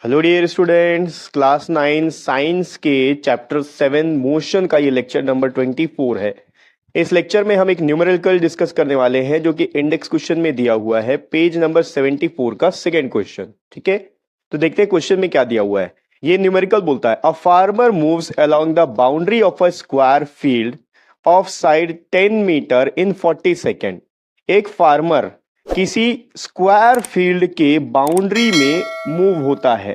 Hello dear students, class 9 science के chapter 7 motion का ये लेक्चर नंबर 24 है। इस लेक्चर में हम एक न्यूमेरिकल डिस्कस करने वाले हैं जो कि इंडेक्स क्वेश्चन में दिया हुआ है, पेज नंबर 74 का सेकंड क्वेश्चन। ठीक है, तो देखते हैं क्वेश्चन में क्या दिया हुआ है। ये न्यूमेरिकल बोलता है, a farmer moves along the boundary of a square field of side 10 metre in 40 second. एक फार्मर किसी स्क्वायर फील्ड के बाउंड्री में मूव होता है,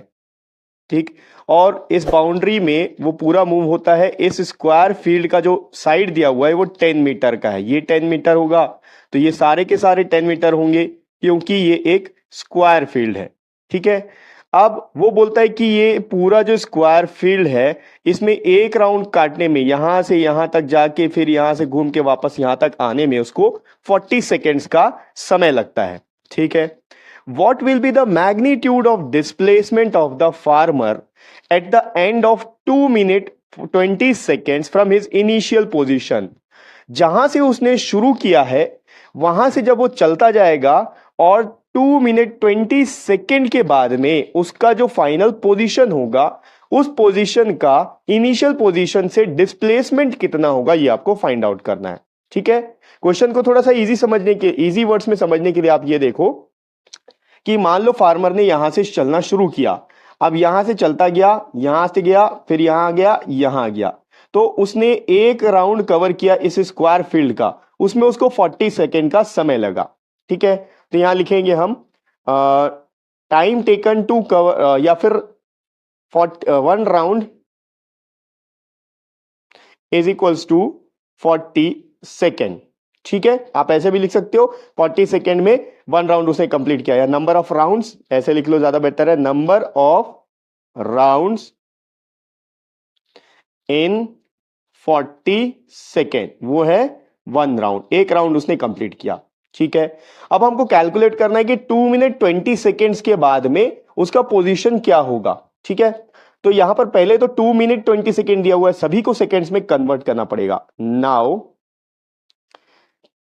ठीक, और इस बाउंड्री में वो पूरा मूव होता है। इस स्क्वायर फील्ड का जो साइड दिया हुआ है वो 10 मीटर का है, ये 10 मीटर होगा, तो ये सारे के सारे 10 मीटर होंगे क्योंकि ये एक स्क्वायर फील्ड है। ठीक है, अब वो बोलता है कि ये पूरा जो स्क्वायर फील्ड है इसमें एक राउंड काटने में यहां से यहां तक जाके फिर यहां से घूम के वापस यहां तक आने में उसको 40 सेकेंड्स का समय लगता है। ठीक है, what will be the magnitude of displacement of the farmer at the end of 2 minute 20 seconds from his initial position। जहां से उसने शुरू किया है वहां से जब वो चलता जाएगा और 2 मिनट 20 सेकेंड के बाद में उसका जो फाइनल पोजीशन होगा उस पोजीशन का इनिशियल पोजीशन से डिस्प्लेसमेंट कितना होगा ये आपको फाइंड आउट करना है। ठीक है, क्वेश्चन को थोड़ा सा इजी वर्ड्स में समझने के लिए आप ये देखो कि मान लो फार्मर ने यहां से चलना शुरू किया, अब यहां से चलता गया, यहां से गया, फिर यहां गया, यहां गया, तो उसने एक राउंड कवर किया इस स्क्वायर फील्ड का, उसमें उसको 40 सेकेंड का समय लगा। ठीक है, तो यहां लिखेंगे हम टाइम टेकन टू कवर या फिर 1 round is equals to 40 second. ठीक है, आप ऐसे भी लिख सकते हो 40 सेकेंड में 1 राउंड उसने कंप्लीट किया, या नंबर ऑफ राउंड्स ऐसे लिख लो, ज्यादा बेटर है, number of rounds in 40 second, वो है 1 राउंड, एक राउंड उसने कंप्लीट किया। ठीक है, अब हमको कैलकुलेट करना है कि 2 मिनट 20 सेकेंड्स के बाद में उसका पोजीशन क्या होगा। ठीक है, तो यहां पर पहले तो 2 मिनट 20 सेकेंड दिया हुआ है, सभी को सेकेंड्स में कन्वर्ट करना पड़ेगा। Now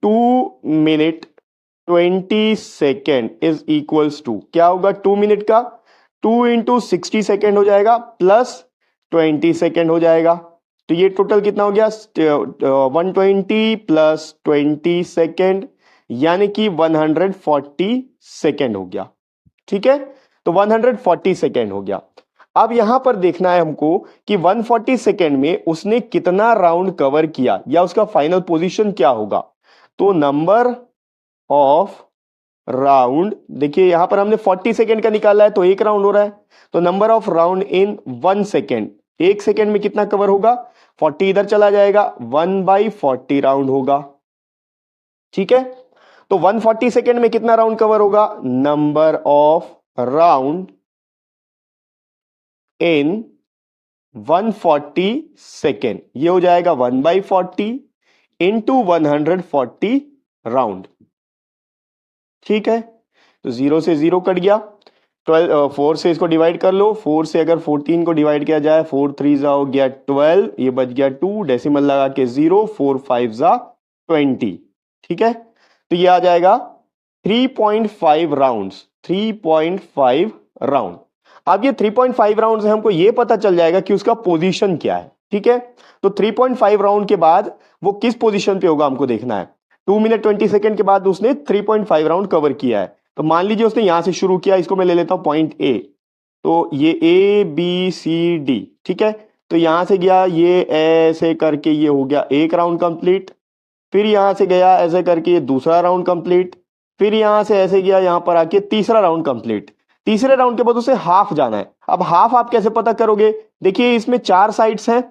2 minute 20 second is equals to क्या होगा, 2 मिनट का 2 इंटू 60 सेकेंड हो जाएगा प्लस 20 सेकेंड हो जाएगा, तो ये टोटल कितना हो गया 120 प्लस 20 सेकेंड, यानी कि 140 सेकेंड हो गया। ठीक है, तो 140 सेकेंड हो गया। अब यहां पर देखना है हमको कि 140 सेकेंड में उसने कितना राउंड कवर किया या उसका फाइनल पोजीशन क्या होगा। तो नंबर ऑफ राउंड, देखिए यहां पर हमने 40 सेकेंड का निकाला है तो एक राउंड हो रहा है, तो number of round in 1 second, एक सेकेंड में कितना कवर होगा, 40 इधर चला जाएगा, 1/40 राउंड होगा। ठीक है, तो 140 सेकेंड में कितना राउंड कवर होगा, number of round in 140 second, ये हो जाएगा 1/40 इंटू 140 राउंड। ठीक है, तो 0 से 0 कट गया, 4 से इसको डिवाइड कर लो, 4 से अगर 14 को डिवाइड किया जाए 4 3 जा हो गया 12, ये बच गया 2, डेसिमल लगा के 0, 4 5 जा 20। ठीक है, तो ये आ जाएगा 3.5 राउंड्स, 3.5 राउंड। अब ये 3.5 राउंड से हमको ये पता चल जाएगा कि उसका पोजीशन क्या है। ठीक है, तो 3.5 राउंड के बाद वो किस पोजीशन पे होगा हमको देखना है। 2 मिनट 20 सेकेंड के बाद उसने 3.5 राउंड कवर किया है, तो मान लीजिए उसने यहां से शुरू किया, इसको मैं ले लेता हूं पॉइंट ए, तो ये ABCD। ठीक है, तो यहां से गया ये ऐसे करके ये हो गया एक राउंड कंप्लीट, फिर यहां से गया ऐसे करके ये दूसरा राउंड कंप्लीट, फिर यहां से ऐसे गया यहां पर आके तीसरा राउंड कंप्लीट। तीसरे राउंड के बाद उसे हाफ जाना है। अब हाफ आप कैसे पता करोगे, देखिए इसमें 4 साइड्स हैं,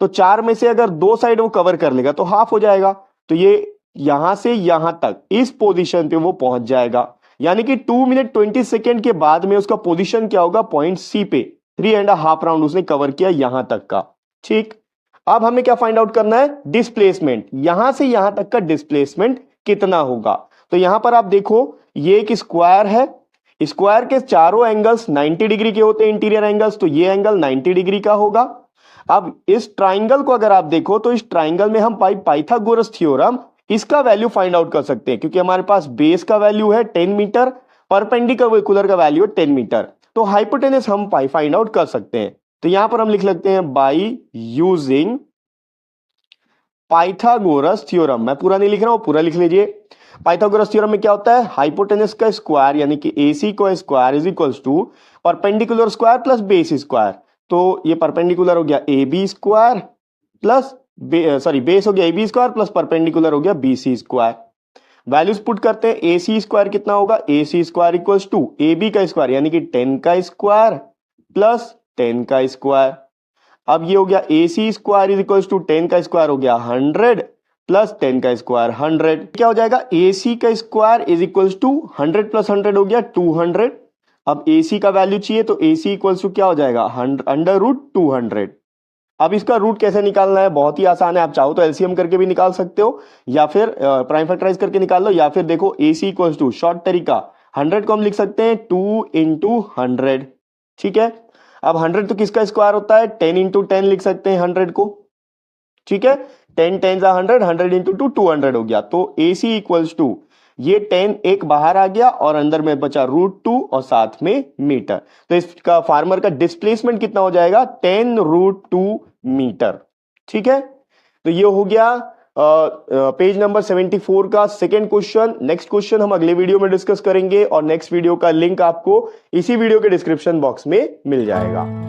तो 4 में से अगर 2 साइड वो कवर कर लेगा तो हाफ हो जाएगा, तो ये यहां से यहां तक इस पोजीशन पे वो पहुंच जाएगा, यानी कि 2 मिनट 20 सेकेंड के बाद में उसका पोजीशन क्या होगा, पॉइंट सी पे 3.5 राउंड उसने कवर किया यहां तक का। ठीक, अब हमें क्या फाइंड आउट करना है, डिस्प्लेसमेंट, यहां से यहां तक का डिस्प्लेसमेंट कितना होगा। तो यहां पर आप देखो ये एक स्क्वायर है, स्क्वायर के चारों एंगल्स 90 डिग्री के होते हैं, इंटीरियर एंगल्स, तो ये एंगल 90 डिग्री का होगा। अब इस ट्राइंगल को अगर आप देखो तो इस ट्राइंगल में हम पाइथागोरस थ्योरम इसका वैल्यू फाइंड आउट कर सकते हैं, क्योंकि हमारे पास बेस का वैल्यू है 10 मीटर, परपेंडिकुलर का वैल्यू है 10 मीटर, तो हाइपोटेनस हम फाइंड आउट कर सकते हैं। तो यहां पर हम लिख लगते हैं बाई यूजिंग पाइथागोरस थ्योरम। मैं पूरा नहीं लिख रहा हूं, पूरा लिख लीजिए। पाइथागोरस थ्योरम में क्या होता है, हाइपोटेनस का स्क्वायर यानी कि AC का square is equals to perpendicular square plus base square. तो ये परपेंडिकुलर हो गया AB स्क्वायर प्लस बेस हो गया AB स्क्वायर प्लस परपेंडिकुलर हो गया BC स्क्वायर। वैल्यूज पुट करते हैं, AC स्क्वायर कितना होगा, AC square equals to AB का स्क्वायर यानी कि 10 का स्क्वायर प्लस 10 का स्क्वायर। अब ये हो गया AC square is equals to 10 का स्क्वायर हो गया 100 प्लस 10 का स्क्वायर 100। क्या हो जाएगा, AC का square is equals to 100 plus 100 हो गया 200। अब AC का वैल्यू चाहिए तो AC इक्वल्स टू क्या हो जाएगा, अंडर रूट 200। अब इसका रूट कैसे निकालना है, बहुत ही आसान है। आप चाहो तो LCM करके भी निकाल सकते हो या फिर प्राइम फैक्टराइज करके निकाल लो, या फिर देखो AC इक्वल्स टू शॉर्ट तरीका 100 को हम लिख सकते हैं 2 इंटू 100। ठीक है, अब 100 तो किसका स्क्वायर होता है, 10 इंटू 10 लिख सकते हैं 100 को। ठीक है, 10 10 100, 100 इंटू 2 200 हो गया। तो AC इक्वल्स टू ये 10 एक बाहर आ गया और अंदर में बचा √2 और साथ में मीटर। तो इसका फार्मर का डिस्प्लेसमेंट कितना हो जाएगा, 10√2 मीटर। ठीक है, तो ये हो गया पेज नंबर 74 का सेकेंड क्वेश्चन। नेक्स्ट क्वेश्चन हम अगले वीडियो में डिस्कस करेंगे और नेक्स्ट वीडियो का लिंक आपको इसी वीडियो के डिस्क्रिप्शन बॉक्स में मिल जाएगा।